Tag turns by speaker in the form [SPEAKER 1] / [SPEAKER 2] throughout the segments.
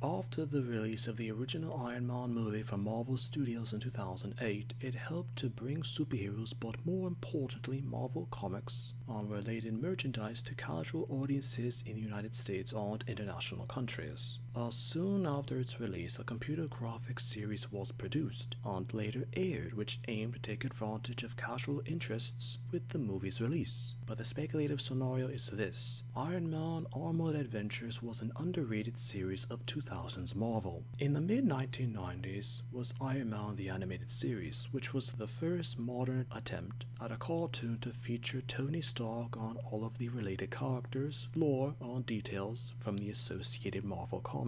[SPEAKER 1] After the release of the original Iron Man movie from Marvel Studios in 2008, it helped to bring superheroes, but more importantly Marvel Comics, and related merchandise to casual audiences in the United States and international countries. Soon after its release, a computer graphics series was produced and later aired, which aimed to take advantage of casual interests with the movie's release. But the speculative scenario is this: Iron Man Armoured Adventures was an underrated series of 2000's Marvel. In the mid-1990s was Iron Man the Animated Series, which was the first modern attempt at a cartoon to feature Tony Stark and all of the related characters, lore, and details from the associated Marvel comics.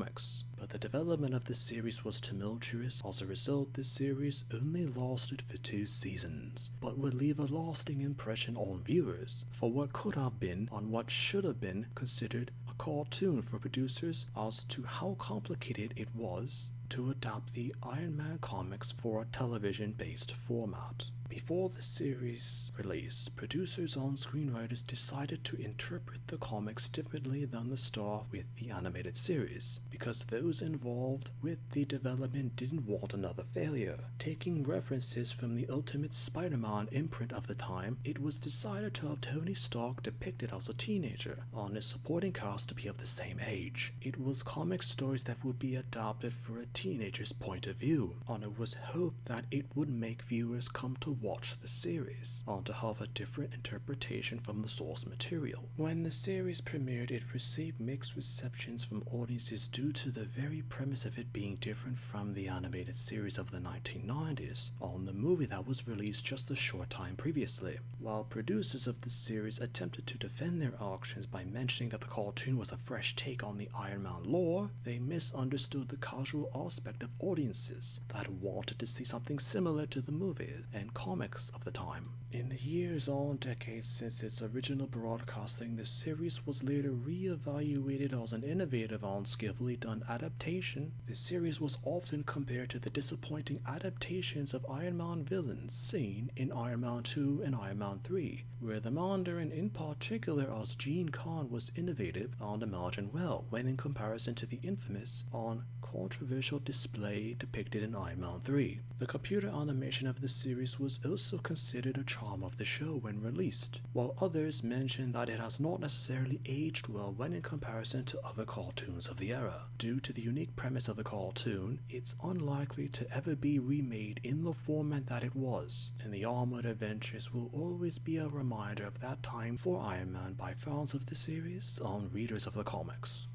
[SPEAKER 1] But the development of the series was tumultuous. As a result, the series only lasted for 2 seasons, but would leave a lasting impression on viewers for what could have been and what should have been considered a cartoon for producers as to how complicated it was to adapt the Iron Man comics for a television-based format. Before the series' release, producers and screenwriters decided to interpret the comics differently than the staff with the animated series, because those involved with the development didn't want another failure. Taking references from the Ultimate Spider-Man imprint of the time, it was decided to have Tony Stark depicted as a teenager, and his supporting cast to be of the same age. It was comic stories that would be adapted for a teenager's point of view, and it was hoped that it would make viewers come to watch the series and to have a different interpretation from the source material. When the series premiered, it received mixed receptions from audiences due to the very premise of it being different from the animated series of the 1990s and the movie that was released just a short time previously. While producers of the series attempted to defend their actions by mentioning that the cartoon was a fresh take on the Iron Man lore, they misunderstood the casual aspect of audiences that wanted to see something similar to the movie and comics of the time. In the years and decades since its original broadcasting, the series was later re-evaluated as an innovative and skillfully done adaptation. The series was often compared to the disappointing adaptations of Iron Man villains seen in Iron Man 2 and Iron Man 3, where the Mandarin in particular as Gene Khan was innovative and imagined well when in comparison to the infamous and controversial display depicted in Iron Man 3. The computer animation of the series was also considered a charm of the show when released, while others mention that it has not necessarily aged well when in comparison to other cartoons of the era. Due to the unique premise of the cartoon, it's unlikely to ever be remade in the format that it was, and the Armoured Adventures will always be a reminder of that time for Iron Man by fans of the series and readers of the comics.